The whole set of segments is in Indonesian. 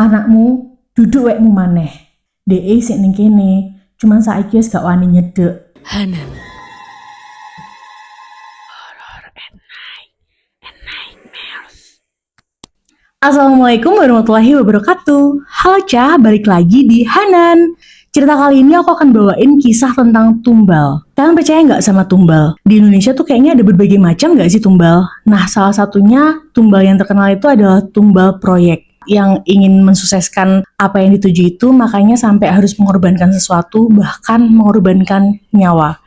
Anakmu duduk wekmu maneh. DE sik ning kene, cuman saiki wis gak wani nyedek. Hanan. Assalamualaikum warahmatullahi wabarakatuh. Halo Cah, balik lagi di Hanan. Cerita kali ini aku akan bawain kisah tentang tumbal. Kalian percaya nggak sama tumbal? Di Indonesia tuh kayaknya ada berbagai macam nggak sih tumbal? Nah, salah satunya tumbal yang terkenal itu adalah tumbal proyek. Yang ingin mensukseskan apa yang dituju itu, makanya sampai harus mengorbankan sesuatu, bahkan mengorbankan nyawa.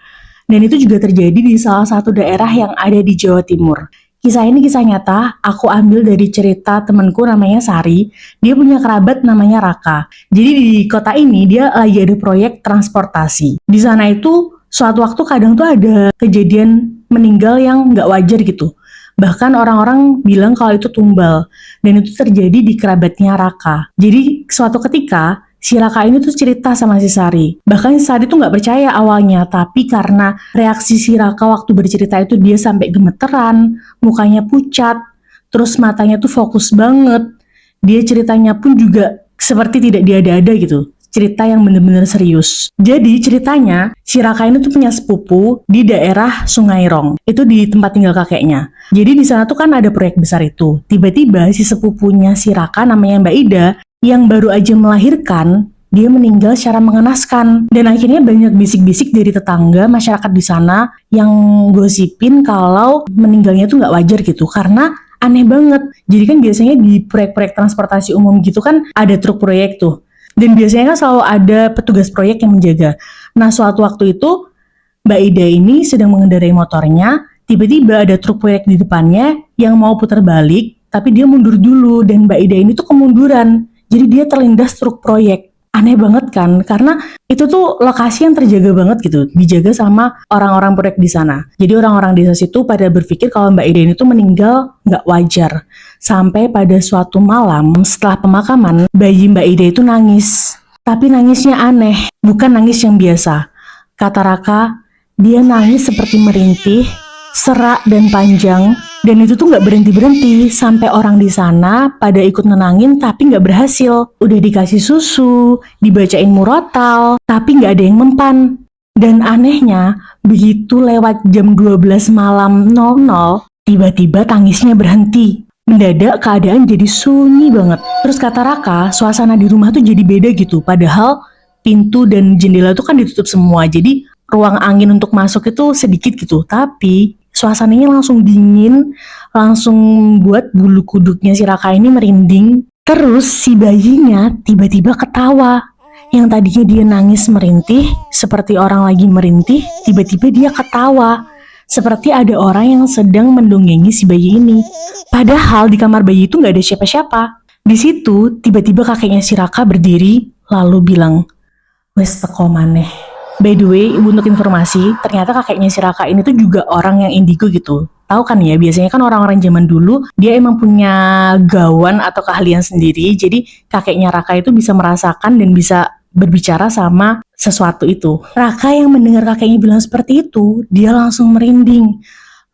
Dan itu juga terjadi di salah satu daerah yang ada di Jawa Timur. Kisah ini kisah nyata, aku ambil dari cerita temanku namanya Sari. Dia punya kerabat namanya Raka. Jadi di kota ini dia lagi ada proyek transportasi. Di sana itu suatu waktu kadang tuh ada kejadian meninggal yang nggak wajar gitu. Bahkan orang-orang bilang kalau itu tumbal. Dan itu terjadi di kerabatnya Raka. Jadi suatu ketika si Raka ini tuh cerita sama si Sari. Bahkan si Sari tuh nggak percaya awalnya, tapi karena reaksi si Raka waktu bercerita itu dia sampai gemeteran, mukanya pucat, terus matanya tuh fokus banget. Dia ceritanya pun juga seperti tidak diada-ada gitu. Cerita yang bener-bener serius. Jadi ceritanya, si Raka ini tuh punya sepupu di daerah Sungai Rong. Itu di tempat tinggal kakeknya. Jadi di sana tuh kan ada proyek besar itu. Tiba-tiba si sepupunya si Raka namanya Mbak Ida yang baru aja melahirkan, dia meninggal secara mengenaskan. Dan akhirnya banyak bisik-bisik dari tetangga, masyarakat di sana yang gosipin kalau meninggalnya tuh nggak wajar gitu. Karena aneh banget. Jadi kan biasanya di proyek-proyek transportasi umum gitu kan ada truk proyek tuh. Dan biasanya kan selalu ada petugas proyek yang menjaga. Nah, suatu waktu itu Mbak Ida ini sedang mengendarai motornya, tiba-tiba ada truk proyek di depannya yang mau putar balik, tapi dia mundur dulu dan Mbak Ida ini tuh kemunduran. Jadi dia terlindas truk proyek. Aneh banget kan? Karena itu tuh lokasi yang terjaga banget gitu. Dijaga sama orang-orang proyek di sana. Jadi orang-orang desa situ pada berpikir kalau Mbak Ida ini tuh meninggal nggak wajar. Sampai pada suatu malam setelah pemakaman, bayi Mbak Ida itu nangis. Tapi nangisnya aneh, bukan nangis yang biasa. Kata Raka, dia nangis seperti merintih, serak dan panjang. Dan itu tuh nggak berhenti-berhenti sampai orang di sana pada ikut nenangin tapi nggak berhasil. Udah dikasih susu, dibacain murotal, tapi nggak ada yang mempan. Dan anehnya, begitu lewat jam 12 malam 00, tiba-tiba tangisnya berhenti. Mendadak keadaan jadi sunyi banget. Terus kata Raka, suasana di rumah tuh jadi beda gitu. Padahal pintu dan jendela tuh kan ditutup semua. Jadi ruang angin untuk masuk itu sedikit gitu. Tapi suasananya langsung dingin, langsung buat bulu kuduknya si Raka ini merinding. Terus si bayinya tiba-tiba ketawa. Yang tadinya dia nangis merintih, seperti orang lagi merintih, tiba-tiba dia ketawa. Seperti ada orang yang sedang mendongeng si bayi ini. Padahal di kamar bayi itu nggak ada siapa-siapa. Di situ tiba-tiba kakeknya si Raka berdiri, lalu bilang, "Wes teko maneh." By the way, untuk informasi, ternyata kakeknya si Raka ini tuh juga orang yang indigo gitu. Tahu kan ya, biasanya kan orang-orang zaman dulu, dia emang punya gawan atau keahlian sendiri, jadi kakeknya Raka itu bisa merasakan dan bisa berbicara sama sesuatu itu. Raka yang mendengar kakeknya bilang seperti itu, dia langsung merinding.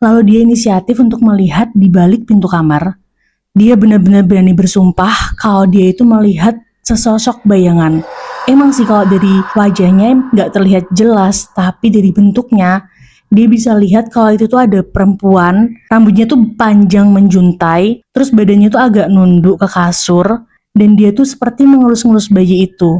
Lalu dia inisiatif untuk melihat di balik pintu kamar. Dia benar-benar berani bersumpah kalau dia itu melihat sesosok bayangan. Emang sih kalau dari wajahnya nggak terlihat jelas, tapi dari bentuknya dia bisa lihat kalau itu tuh ada perempuan, rambutnya tuh panjang menjuntai, terus badannya tuh agak nunduk ke kasur, dan dia tuh seperti mengelus-ngelus bayi itu.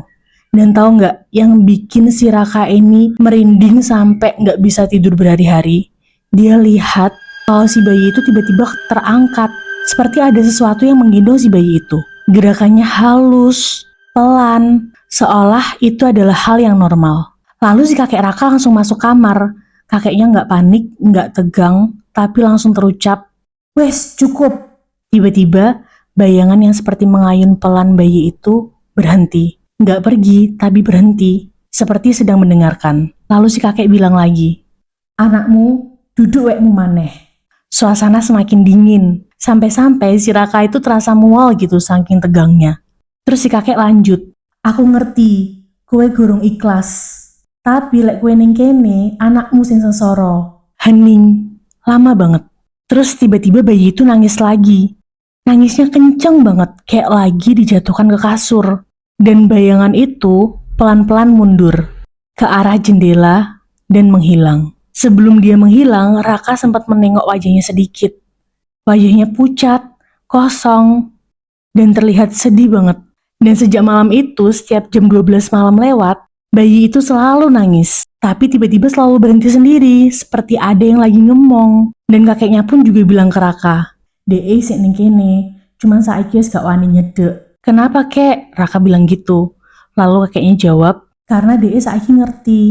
Dan tahu nggak yang bikin si Raka ini merinding sampai nggak bisa tidur berhari-hari? Dia lihat kalau si bayi itu tiba-tiba terangkat, seperti ada sesuatu yang menggendong si bayi itu. Gerakannya halus, pelan, seolah itu adalah hal yang normal. Lalu si kakek Raka langsung masuk kamar. Kakeknya nggak panik, nggak tegang, tapi langsung terucap, "Wes, cukup." Tiba-tiba, bayangan yang seperti mengayun pelan bayi itu berhenti. Nggak pergi, tapi berhenti. Seperti sedang mendengarkan. Lalu si kakek bilang lagi, "Anakmu, duduk wekmu maneh." Suasana semakin dingin. Sampai-sampai si Raka itu terasa mual gitu saking tegangnya. Terus si kakek lanjut, "Aku ngerti, kowe gurung ikhlas. Tapi lek kowe ning kene, anakmu sing sengsara." Hening, lama banget. Terus tiba-tiba bayi itu nangis lagi. Nangisnya kenceng banget, kayak lagi dijatuhkan ke kasur. Dan bayangan itu pelan-pelan mundur ke arah jendela dan menghilang. Sebelum dia menghilang, Raka sempat menengok wajahnya sedikit. Wajahnya pucat, kosong, dan terlihat sedih banget. Dan sejak malam itu, setiap jam 12 malam lewat, bayi itu selalu nangis. Tapi tiba-tiba selalu berhenti sendiri, seperti ada yang lagi ngomong. Dan kakeknya pun juga bilang ke Raka, "Dee sik ning kene, cuman saiki wis gak wani nyedek." "Kenapa kek?" Raka bilang gitu. Lalu kakeknya jawab, "Karena Dee saiki ngerti,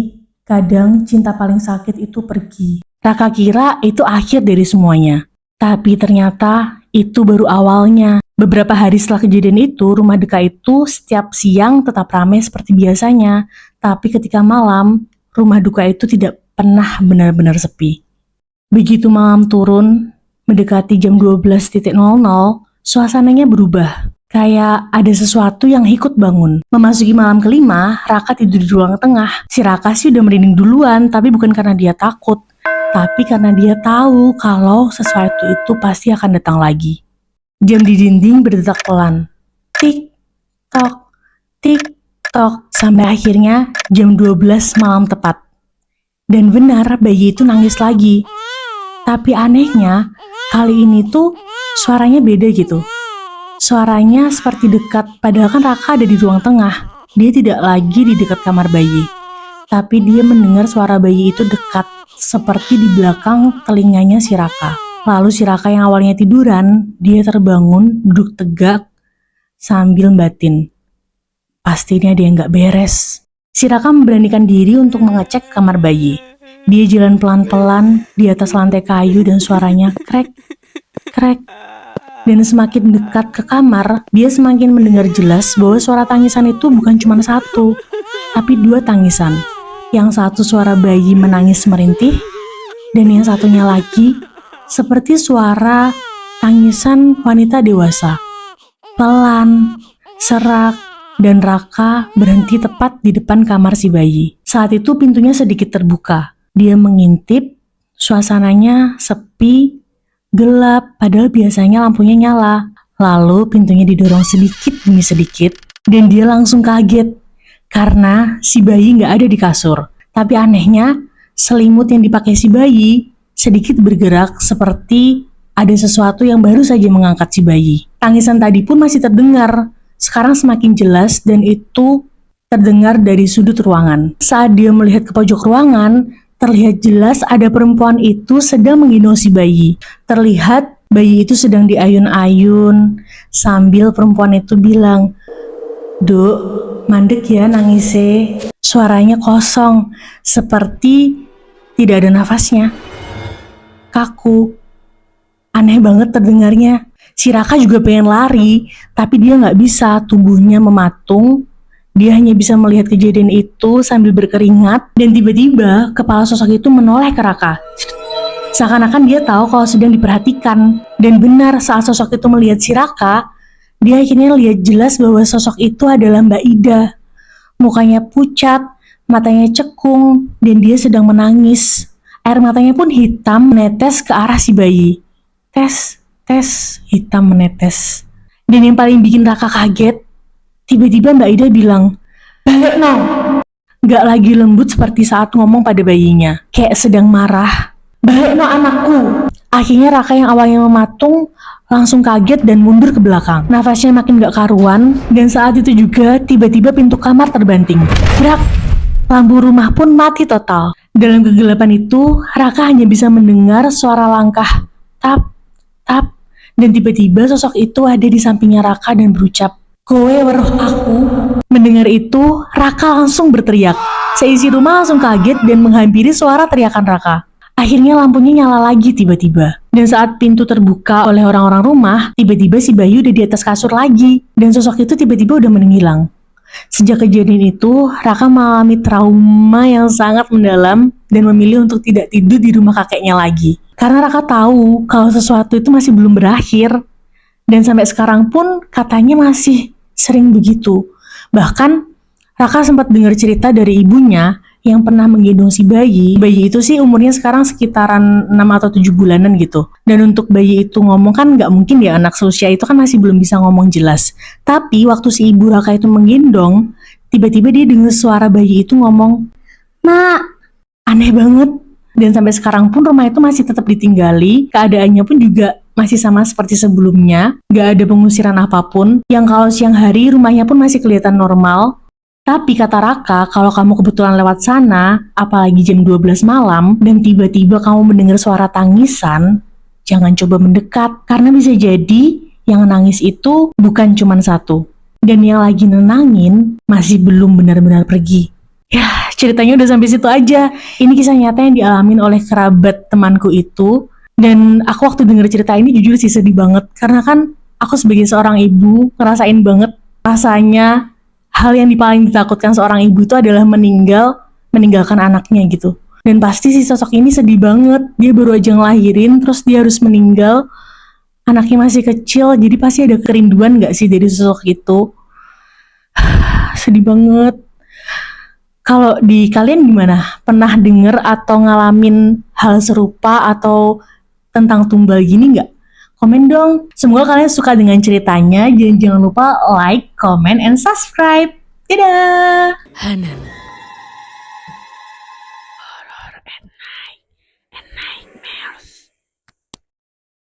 kadang cinta paling sakit itu pergi." Raka kira itu akhir dari semuanya. Tapi ternyata itu baru awalnya. Beberapa hari setelah kejadian itu, rumah Deka itu setiap siang tetap ramai seperti biasanya. Tapi ketika malam, rumah duka itu tidak pernah benar-benar sepi. Begitu malam turun, mendekati jam 12.00, suasananya berubah. Kayak ada sesuatu yang ikut bangun. Memasuki malam kelima, Raka tidur di ruang tengah. Si Raka sih udah merinding duluan, tapi bukan karena dia takut. Tapi karena dia tahu kalau sesuatu itu pasti akan datang lagi. Jam di dinding berdetak pelan. Tik, tok, tik, tok. Sampai akhirnya jam 12 malam tepat. Dan benar, bayi itu nangis lagi. Tapi anehnya, kali ini tuh suaranya beda gitu. Suaranya seperti dekat, padahal kan Raka ada di ruang tengah. Dia tidak lagi di dekat kamar bayi. Tapi dia mendengar suara bayi itu dekat, seperti di belakang telinganya si Raka. Lalu si Raka yang awalnya tiduran, dia terbangun, duduk tegak, sambil batin. Pasti ini ada yang gak beres. Si Raka memberanikan diri untuk mengecek kamar bayi. Dia jalan pelan-pelan di atas lantai kayu dan suaranya krek, krek. Dan semakin dekat ke kamar, dia semakin mendengar jelas bahwa suara tangisan itu bukan cuma satu, tapi dua tangisan. Yang satu suara bayi menangis merintih, dan yang satunya lagi seperti suara tangisan wanita dewasa. Pelan, serak, dan Raka berhenti tepat di depan kamar si bayi. Saat itu pintunya sedikit terbuka. Dia mengintip, suasananya sepi, gelap, padahal biasanya lampunya nyala. Lalu pintunya didorong sedikit demi sedikit, dan dia langsung kaget. Karena si bayi gak ada di kasur. Tapi anehnya, selimut yang dipakai si bayi sedikit bergerak seperti ada sesuatu yang baru saja mengangkat si bayi. Tangisan tadi pun masih terdengar. Sekarang semakin jelas dan itu terdengar dari sudut ruangan. Saat dia melihat ke pojok ruangan, terlihat jelas ada perempuan itu sedang menggendong si bayi. Terlihat bayi itu sedang diayun-ayun sambil perempuan itu bilang, "Duk, mandek ya nangisnya." Suaranya kosong, seperti tidak ada nafasnya. Kaku. Aneh banget terdengarnya. Si Raka juga pengen lari, tapi dia gak bisa, tubuhnya mematung. Dia hanya bisa melihat kejadian itu sambil berkeringat, dan tiba-tiba kepala sosok itu menoleh ke Raka. Seakan-akan dia tahu kalau sedang diperhatikan. Dan benar, saat sosok itu melihat si Raka, dia akhirnya lihat jelas bahwa sosok itu adalah Mbak Ida. Mukanya pucat, matanya cekung, dan dia sedang menangis. Air matanya pun hitam menetes ke arah si bayi. Tes, tes, hitam menetes. Dan yang paling bikin Raka kaget, tiba-tiba Mbak Ida bilang, "Balik no." Gak lagi lembut seperti saat ngomong pada bayinya. Kayak sedang marah. "Balik no anakku." Akhirnya Raka yang awalnya mematung langsung kaget dan mundur ke belakang. Nafasnya makin gak karuan, dan saat itu juga tiba-tiba pintu kamar terbanting. Brak! Lampu rumah pun mati total. Dalam kegelapan itu, Raka hanya bisa mendengar suara langkah tap, tap, dan tiba-tiba sosok itu ada di sampingnya Raka dan berucap, "Kowe weruh aku." Mendengar itu, Raka langsung berteriak. Seisi rumah langsung kaget dan menghampiri suara teriakan Raka. Akhirnya lampunya nyala lagi tiba-tiba. Dan saat pintu terbuka oleh orang-orang rumah, tiba-tiba si Bayu udah di atas kasur lagi. Dan sosok itu tiba-tiba udah menghilang. Sejak kejadian itu, Raka mengalami trauma yang sangat mendalam dan memilih untuk tidak tidur di rumah kakeknya lagi. Karena Raka tahu kalau sesuatu itu masih belum berakhir. Dan sampai sekarang pun katanya masih sering begitu. Bahkan Raka sempat dengar cerita dari ibunya yang pernah menggendong si bayi. Bayi itu sih umurnya sekarang sekitaran 6 atau 7 bulanan gitu. Dan untuk bayi itu ngomong kan nggak mungkin ya, anak seusia itu kan masih belum bisa ngomong jelas. Tapi waktu si ibu Raka itu menggendong, tiba-tiba dia dengar suara bayi itu ngomong, "Nak." Aneh banget. Dan sampai sekarang pun rumah itu masih tetap ditinggali, keadaannya pun juga masih sama seperti sebelumnya, nggak ada pengusiran apapun, yang kalau siang hari rumahnya pun masih kelihatan normal. Tapi kata Raka, kalau kamu kebetulan lewat sana, apalagi jam 12 malam, dan tiba-tiba kamu mendengar suara tangisan, jangan coba mendekat, karena bisa jadi yang nangis itu bukan cuma satu. Dan yang lagi nenangin masih belum benar-benar pergi. Ya, ceritanya udah sampai situ aja. Ini kisah nyata yang dialamin oleh kerabat temanku itu. Dan aku waktu denger cerita ini jujur sih sedih banget. Karena kan aku sebagai seorang ibu ngerasain banget rasanya hal yang paling ditakutkan seorang ibu itu adalah meninggalkan anaknya gitu. Dan pasti si sosok ini sedih banget. Dia baru aja ngelahirin, terus dia harus meninggal. Anaknya masih kecil, jadi pasti ada kerinduan gak sih dari sosok itu? Sedih banget. Kalau di kalian gimana? Pernah denger atau ngalamin hal serupa atau tentang tumbal gini nggak? Komen dong. Semoga kalian suka dengan ceritanya. Jangan lupa like, comment, and subscribe. Dadah! Hanan.